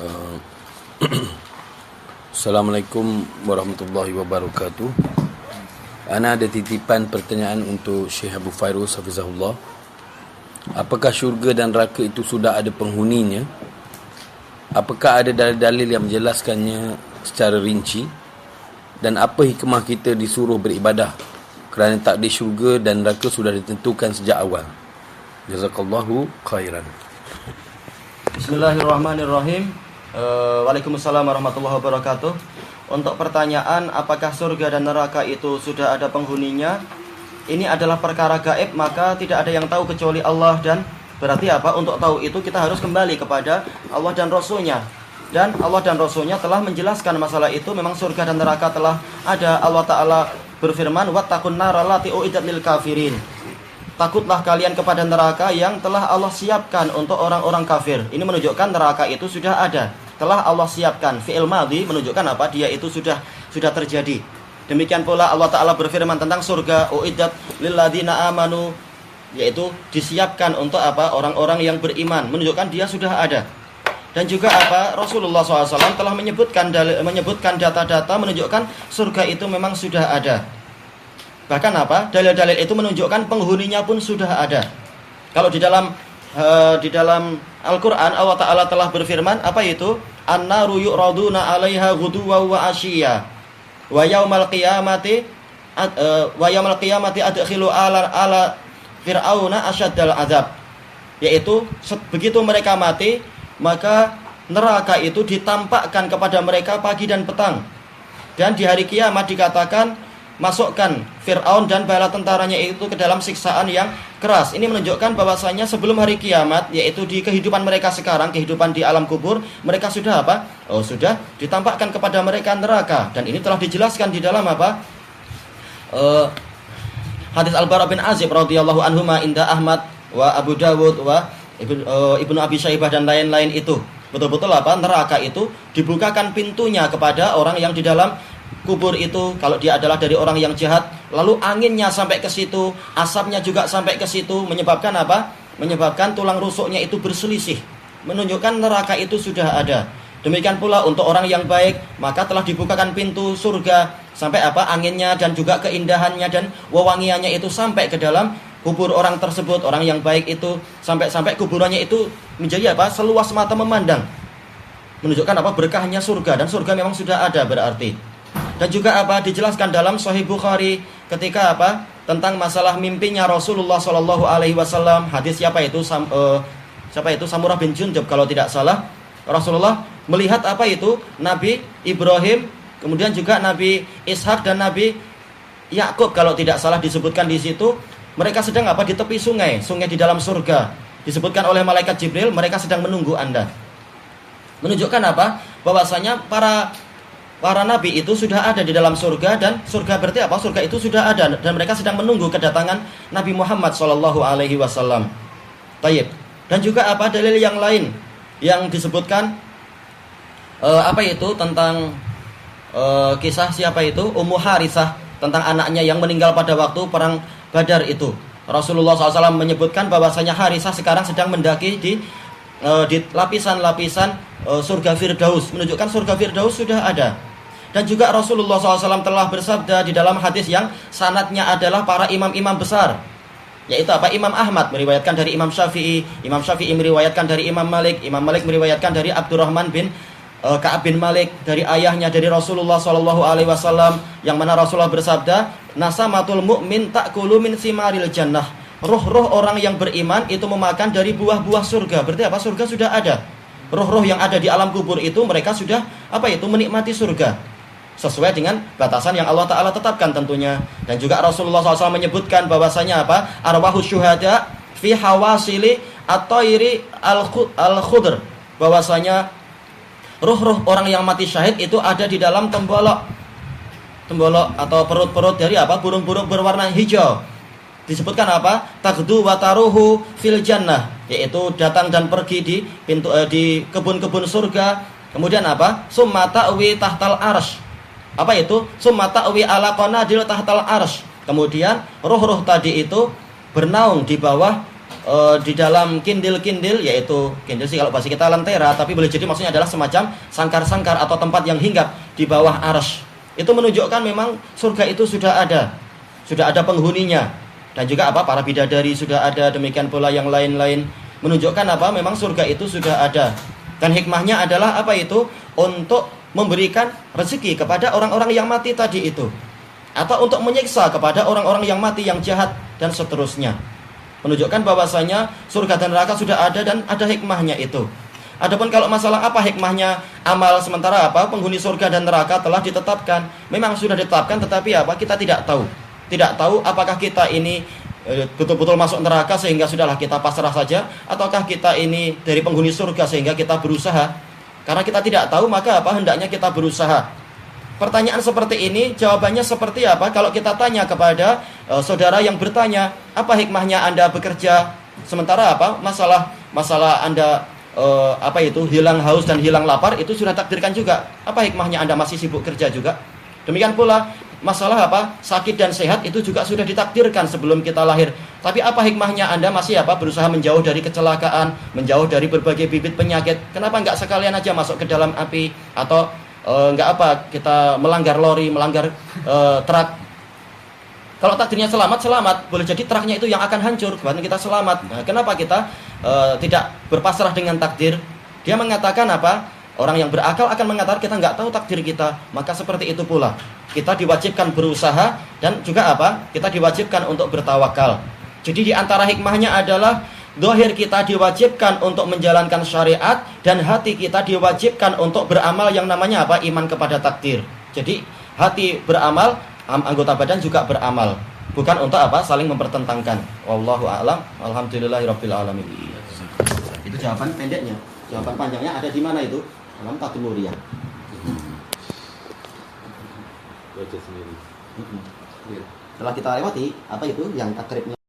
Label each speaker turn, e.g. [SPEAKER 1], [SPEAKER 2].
[SPEAKER 1] Uh, Assalamualaikum warahmatullahi wabarakatuh. Ana ada titipan pertanyaan untuk Syekh Abu Fairuz Hafizahullah. Apakah syurga dan neraka itu sudah ada penghuninya? Apakah ada dalil-dalil yang menjelaskannya secara rinci? Dan apa hikmah kita disuruh beribadah kerana takdir syurga dan neraka sudah ditentukan sejak awal? Jazakallahu khairan.
[SPEAKER 2] Bismillahirrahmanirrahim. Waalaikumsalam warahmatullahi wabarakatuh. Untuk pertanyaan apakah surga dan neraka itu sudah ada penghuninya, ini adalah perkara gaib, maka tidak ada yang tahu kecuali Allah. Dan berarti apa? Untuk tahu itu kita harus kembali kepada Allah dan Rasulnya. Dan Allah dan Rasulnya telah menjelaskan masalah itu. Memang surga dan neraka telah ada. Allah Ta'ala berfirman, wattaqun nara allati uiddat lil kafirin. Takutlah kalian kepada neraka yang telah Allah siapkan untuk orang-orang kafir. Ini menunjukkan neraka itu sudah ada, telah Allah siapkan. Fi'il madhi menunjukkan apa? Dia itu sudah terjadi. Demikian pula Allah Ta'ala berfirman tentang surga, uiddat lilladzina amanu, yaitu disiapkan untuk apa? Orang-orang yang beriman. Menunjukkan dia sudah ada. Dan juga apa? Rasulullah SAW telah menyebutkan data-data menunjukkan surga itu memang sudah ada. Bahkan apa? Dalil-dalil itu menunjukkan penghuninya pun sudah ada. Kalau di dalam Al-Qur'an Allah Ta'ala telah berfirman, apa itu? An-naru yu'raduna 'alaiha ghuduwan wa 'ashiyya. Wa yaumal qiyamati adkhilu ala fir'auna asyaddal azab. Yaitu begitu mereka mati, maka neraka itu ditampakkan kepada mereka pagi dan petang. Dan di hari kiamat dikatakan, masukkan Fir'aun dan bala tentaranya itu ke dalam siksaan yang keras. Ini menunjukkan bahwasanya sebelum hari kiamat, yaitu di kehidupan mereka sekarang, kehidupan di alam kubur, mereka sudah apa? Sudah ditampakkan kepada mereka neraka. Dan ini telah dijelaskan di dalam apa? Hadis Al-Bara bin Azib radhiyallahu anhuma inda Ahmad wa Abu Dawud wa Ibnu Abi Syaibah dan lain-lain itu. Betul-betul apa? Neraka itu dibukakan pintunya kepada orang yang di dalam kubur itu, kalau dia adalah dari orang yang jahat, lalu anginnya sampai ke situ, asapnya juga sampai ke situ, menyebabkan apa? Menyebabkan tulang rusuknya itu berselisih. Menunjukkan neraka itu sudah ada. Demikian pula untuk orang yang baik, maka telah dibukakan pintu surga sampai apa? Anginnya dan juga keindahannya dan wewangiannya itu sampai ke dalam kubur orang tersebut, orang yang baik itu, sampai kuburannya itu menjadi apa? Seluas mata memandang. Menunjukkan apa? Berkahnya surga, dan surga memang sudah ada berarti. Dan juga apa? Dijelaskan dalam Sahih Bukhari ketika apa? Tentang masalah mimpinya Rasulullah Shallallahu Alaihi Wasallam. Hadis siapa itu? Samurah bin Jundub kalau tidak salah. Rasulullah melihat apa itu? Nabi Ibrahim, kemudian juga Nabi Ishak dan Nabi Yakub kalau tidak salah disebutkan di situ. Mereka sedang apa? Di tepi sungai di dalam surga. Disebutkan oleh malaikat Jibril, mereka sedang menunggu Anda. Menunjukkan apa? Bahwasanya para nabi itu sudah ada di dalam surga. Dan surga berarti apa? Surga itu sudah ada dan mereka sedang menunggu kedatangan Nabi Muhammad SAW. Tayyib. Dan juga apa? Dalil yang lain yang disebutkan apa itu? Tentang kisah siapa itu? Ummu Harithah, tentang anaknya yang meninggal pada waktu perang Badar itu. Rasulullah SAW menyebutkan bahwasanya Harithah sekarang sedang mendaki di lapisan-lapisan surga Firdaus. Menunjukkan surga Firdaus sudah ada. Dan juga Rasulullah SAW telah bersabda di dalam hadis yang sanadnya adalah para imam-imam besar, yaitu apa? Imam Ahmad meriwayatkan dari Imam Syafi'i, Imam Syafi'i meriwayatkan dari Imam Malik, Imam Malik meriwayatkan dari Abdurrahman bin Ka'ab bin Malik, dari ayahnya dari Rasulullah SAW, yang mana Rasulullah bersabda, nasamatul mu'min ta'kulu min simaril jannah. Roh-roh orang yang beriman itu memakan dari buah-buah surga. Berarti apa? Surga sudah ada. Roh-roh yang ada di alam kubur itu mereka sudah apa itu? Menikmati surga sesuai dengan batasan yang Allah Ta'ala tetapkan tentunya. Dan juga Rasulullah SAW menyebutkan bahwasanya apa? Arwahus syuhada fi hawasili at-tayri al-khudr. Bahwasanya roh-roh orang yang mati syahid itu ada di dalam tembolok atau perut-perut dari apa? Burung-burung berwarna hijau. Disebutkan apa? Taqdu wa taruhu fil jannah, yaitu datang dan pergi di di kebun-kebun surga. Kemudian apa? Summa ta'wi tahtal arsy. Apa itu? Summa ta'wi ala qanadil tahtal arsy. Kemudian roh-roh tadi itu bernaung di bawah di dalam kindil-kindil, yaitu kindil sih kalau bahasa kita lentera, tapi boleh jadi maksudnya adalah semacam sangkar-sangkar atau tempat yang hinggap di bawah arsy. Itu menunjukkan memang surga itu sudah ada penghuninya. Dan juga apa, para bidadari sudah ada, demikian pula yang lain-lain. Menunjukkan apa, memang surga itu sudah ada. Dan hikmahnya adalah apa itu? Untuk memberikan rezeki kepada orang-orang yang mati tadi itu, atau untuk menyiksa kepada orang-orang yang mati yang jahat dan seterusnya. Menunjukkan bahwasanya surga dan neraka sudah ada dan ada hikmahnya itu. Adapun kalau masalah apa hikmahnya amal, sementara apa penghuni surga dan neraka telah ditetapkan, memang sudah ditetapkan, tetapi apa kita tidak tahu. Tidak tahu apakah kita ini betul-betul masuk neraka sehingga sudahlah kita pasrah saja, ataukah kita ini dari penghuni surga sehingga kita berusaha. Karena kita tidak tahu, maka apa hendaknya kita berusaha. Pertanyaan seperti ini jawabannya seperti apa kalau kita tanya kepada saudara yang bertanya, apa hikmahnya Anda bekerja, sementara apa masalah Anda hilang haus dan hilang lapar itu sudah takdirkan juga. Apa hikmahnya Anda masih sibuk kerja juga? Demikian pula masalah sakit dan sehat itu juga sudah ditakdirkan sebelum kita lahir. Tapi apa hikmahnya Anda masih berusaha menjauh dari kecelakaan, menjauh dari berbagai bibit penyakit? Kenapa enggak sekalian aja masuk ke dalam api, atau kita melanggar lori, melanggar truk? Kalau takdirnya selamat, boleh jadi truknya itu yang akan hancur, bahkan kita selamat. Nah, kenapa kita tidak berpasrah dengan takdir? Dia mengatakan apa? Orang yang berakal akan mengatakan kita nggak tahu takdir kita. Maka seperti itu pula, kita diwajibkan berusaha dan juga kita diwajibkan untuk bertawakal. Jadi di antara hikmahnya adalah zahir kita diwajibkan untuk menjalankan syariat, dan hati kita diwajibkan untuk beramal yang namanya iman kepada takdir. Jadi hati beramal, anggota badan juga beramal, bukan untuk saling mempertentangkan. Wallahu a'lam. Alhamdulillahirabbil alamin. Itu jawaban pendeknya. Jawaban panjangnya ada di mana itu? Dalam Fathul Muria.
[SPEAKER 1] Baca sendiri.
[SPEAKER 2] Setelah kita lewati yang takribnya